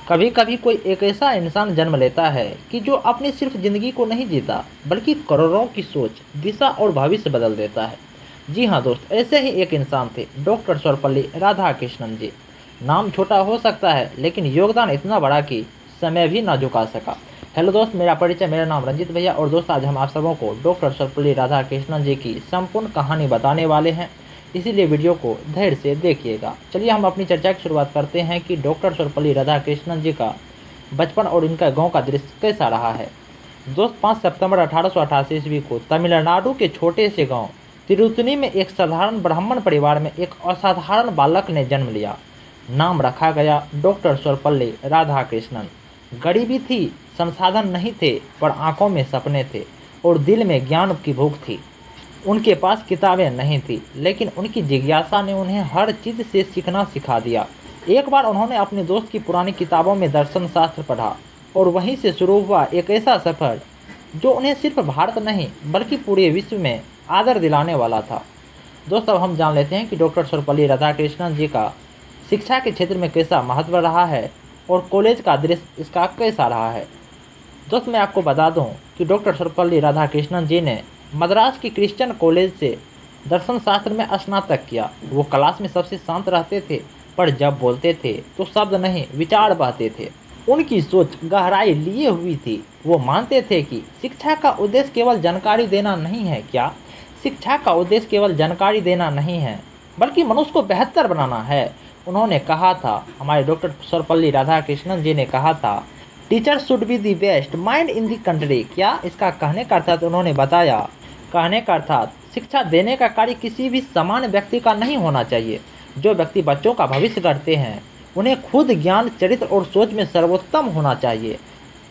कभी कभी कोई एक ऐसा इंसान जन्म लेता है कि जो अपनी सिर्फ जिंदगी को नहीं जीता बल्कि करोड़ों की सोच, दिशा और भविष्य बदल देता है। जी हाँ दोस्त, ऐसे ही एक इंसान थे डॉक्टर सर्वपल्ली राधाकृष्णन जी। नाम छोटा हो सकता है लेकिन योगदान इतना बड़ा कि समय भी ना झुका सका। हेलो दोस्त, मेरा नाम रंजित भैया और दोस्त आज हम आप सबों को डॉक्टर सर्वपल्ली राधाकृष्णन जी की संपूर्ण कहानी बताने वाले हैं, इसीलिए वीडियो को धैर्य से देखिएगा। चलिए हम अपनी चर्चा की शुरुआत करते हैं कि डॉक्टर सर्वपल्ली राधाकृष्णन जी का बचपन और इनका गांव का दृश्य कैसा रहा है। दोस्त 5 सितंबर 1888 ईस्वी को तमिलनाडु के छोटे से गांव तिरुतनी में एक साधारण ब्राह्मण परिवार में एक असाधारण बालक ने जन्म लिया। नाम रखा गया डॉक्टर सर्वपल्ली राधाकृष्णन। गरीबी थी, संसाधन नहीं थे, पर आंखों में सपने थे और दिल में ज्ञान की भूख थी। उनके पास किताबें नहीं थी लेकिन उनकी जिज्ञासा ने उन्हें हर चीज़ से सीखना सिखा दिया। एक बार उन्होंने अपने दोस्त की पुरानी किताबों में दर्शन शास्त्र पढ़ा और वहीं से शुरू हुआ एक ऐसा सफ़र जो उन्हें सिर्फ भारत नहीं बल्कि पूरे विश्व में आदर दिलाने वाला था। दोस्तों, अब हम जान लेते हैं कि डॉक्टर सर्वपल्ली राधाकृष्णन जी का शिक्षा के क्षेत्र में कैसा महत्व रहा है और कॉलेज का दृश्य इसका कैसा रहा है। दोस्त, मैं आपको बता दूं कि डॉक्टर सर्वपल्ली राधाकृष्णन जी ने मद्रास की क्रिश्चियन कॉलेज से दर्शन शास्त्र में स्नातक किया। वो क्लास में सबसे शांत रहते थे, पर जब बोलते थे तो शब्द नहीं विचार बहते थे। उनकी सोच गहराई लिए हुई थी। वो मानते थे कि शिक्षा का उद्देश्य केवल जानकारी देना नहीं है। क्या शिक्षा का उद्देश्य केवल जानकारी देना नहीं है बल्कि मनुष्य को बेहतर बनाना है। उन्होंने कहा था, हमारे डॉक्टर सर्वपल्ली राधाकृष्णन जी ने कहा था, teacher should be the best mind in the country. क्या इसका कहने का अर्थात उन्होंने बताया, कहने का अर्थात शिक्षा देने का कार्य किसी भी सामान्य व्यक्ति का नहीं होना चाहिए। जो व्यक्ति बच्चों का भविष्य गढ़ते हैं उन्हें खुद ज्ञान, चरित्र और सोच में सर्वोत्तम होना चाहिए,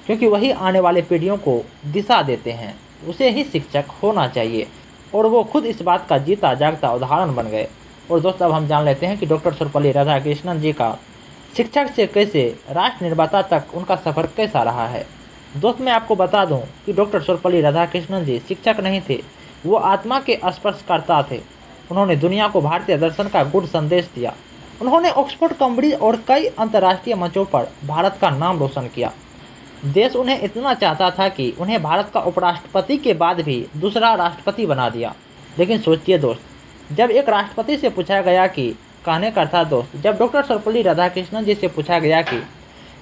क्योंकि वही आने वाले पीढ़ियों को दिशा देते हैं। उसे ही शिक्षक होना चाहिए और वो खुद इस बात का जीता जागता उदाहरण बन गए। और दोस्तों, अब हम जान लेते हैं कि डॉक्टर सर्वपल्ली राधाकृष्णन जी का शिक्षक से कैसे राष्ट्र निर्माता तक उनका सफ़र कैसा रहा है। दोस्त, मैं आपको बता दूं कि डॉक्टर सर्वपल्ली राधाकृष्णन जी शिक्षक नहीं थे, वो आत्मा के स्पर्शकर्ता थे। उन्होंने दुनिया को भारतीय दर्शन का गुड संदेश दिया। उन्होंने ऑक्सफोर्ड, कैम्ब्रिज और कई अंतर्राष्ट्रीय मंचों पर भारत का नाम रोशन किया। देश उन्हें इतना चाहता था कि उन्हें भारत का उपराष्ट्रपति के बाद भी दूसरा राष्ट्रपति बना दिया। लेकिन सोचिए दोस्त, जब एक राष्ट्रपति से पूछा गया कि, कहने का था दोस्त, जब डॉक्टर सर्वपल्ली राधाकृष्णन जी से पूछा गया कि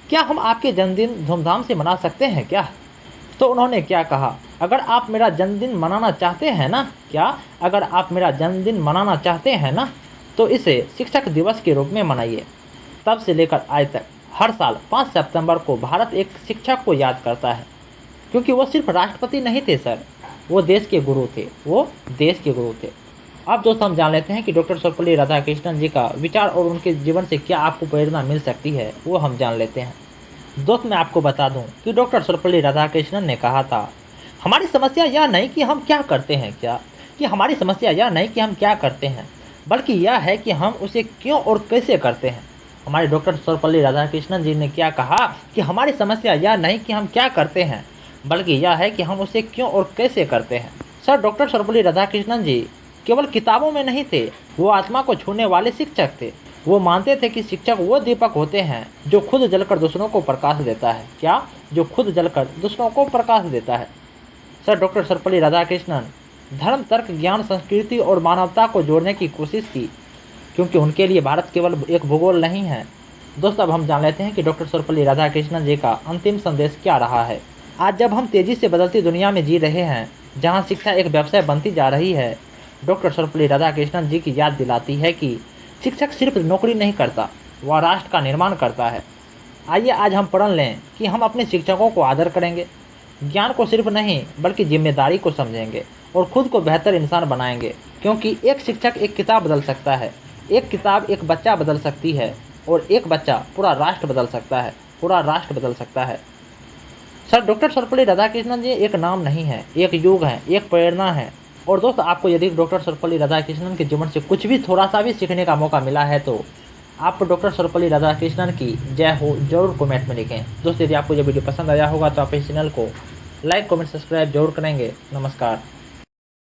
क्या हम आपके जन्मदिन धूमधाम से मना सकते हैं क्या, तो उन्होंने क्या कहा, अगर आप मेरा जन्मदिन मनाना चाहते हैं ना, क्या अगर आप मेरा जन्मदिन मनाना चाहते हैं ना, तो इसे शिक्षक दिवस के रूप में मनाइए। तब से लेकर आज तक हर साल 5 सितंबर को भारत एक शिक्षक को याद करता है, क्योंकि वो सिर्फ राष्ट्रपति नहीं थे सर, वो देश के गुरु थे, वो देश के गुरु थे। अब दोस्तों, हम जान लेते हैं कि डॉक्टर सर्वपल्ली राधाकृष्णन जी का विचार और उनके जीवन से क्या आपको प्रेरणा मिल सकती है, वो हम जान लेते हैं। दोस्त, मैं आपको बता दूं कि डॉक्टर सर्वपल्ली राधाकृष्णन ने कहा था, हमारी समस्या यह नहीं कि हम क्या करते हैं, हमारी समस्या यह नहीं कि हम क्या करते हैं, बल्कि यह है कि हम उसे क्यों और कैसे करते हैं। हमारे डॉक्टर सर्वपल्ली राधाकृष्णन जी ने क्या कहा कि हमारी समस्या यह नहीं कि हम क्या करते हैं, बल्कि यह है कि हम उसे क्यों और कैसे करते हैं। सर, डॉक्टर सर्वपल्ली राधाकृष्णन जी केवल किताबों में नहीं थे, वो आत्मा को छूने वाले शिक्षक थे। वो मानते थे कि शिक्षक वो दीपक होते हैं जो खुद जलकर दूसरों को प्रकाश देता है। क्या, जो खुद जलकर दूसरों को प्रकाश देता है। सर, डॉक्टर सर्वपल्ली राधाकृष्णन धर्म, तर्क, ज्ञान, संस्कृति और मानवता को जोड़ने की कोशिश की, क्योंकि उनके लिए भारत केवल एक भूगोल नहीं है। दोस्तों, अब हम जान लेते हैं कि डॉक्टर सर्वपल्ली राधाकृष्णन जी का अंतिम संदेश क्या रहा है। आज जब हम तेजी से बदलती दुनिया में जी रहे हैं, जहां शिक्षा एक व्यवसाय बनती जा रही है, डॉक्टर सर्वपल्ली राधाकृष्णन जी की याद दिलाती है कि शिक्षक सिर्फ नौकरी नहीं करता, वह राष्ट्र का निर्माण करता है। आइए आज हम प्रण लें कि हम अपने शिक्षकों को आदर करेंगे, ज्ञान को सिर्फ नहीं बल्कि जिम्मेदारी को समझेंगे और खुद को बेहतर इंसान बनाएंगे, क्योंकि एक शिक्षक एक किताब बदल सकता है, एक किताब एक बच्चा बदल सकती है और एक बच्चा पूरा राष्ट्र बदल सकता है, पूरा राष्ट्र बदल सकता है। सर, डॉक्टर सर्वपल्ली राधाकृष्णन जी एक नाम नहीं है, एक युग है, एक प्रेरणा है। और दोस्त, आपको यदि डॉक्टर सर्वपल्ली राधाकृष्णन के जीवन से कुछ भी थोड़ा सा भी सीखने का मौका मिला है तो आप डॉक्टर सर्वपल्ली राधाकृष्णन की जय हो जरूर कमेंट में लिखें। दोस्तों, यदि आपको ये वीडियो पसंद आया होगा तो आप इस चैनल को लाइक, कमेंट, सब्सक्राइब जरूर करेंगे। नमस्कार।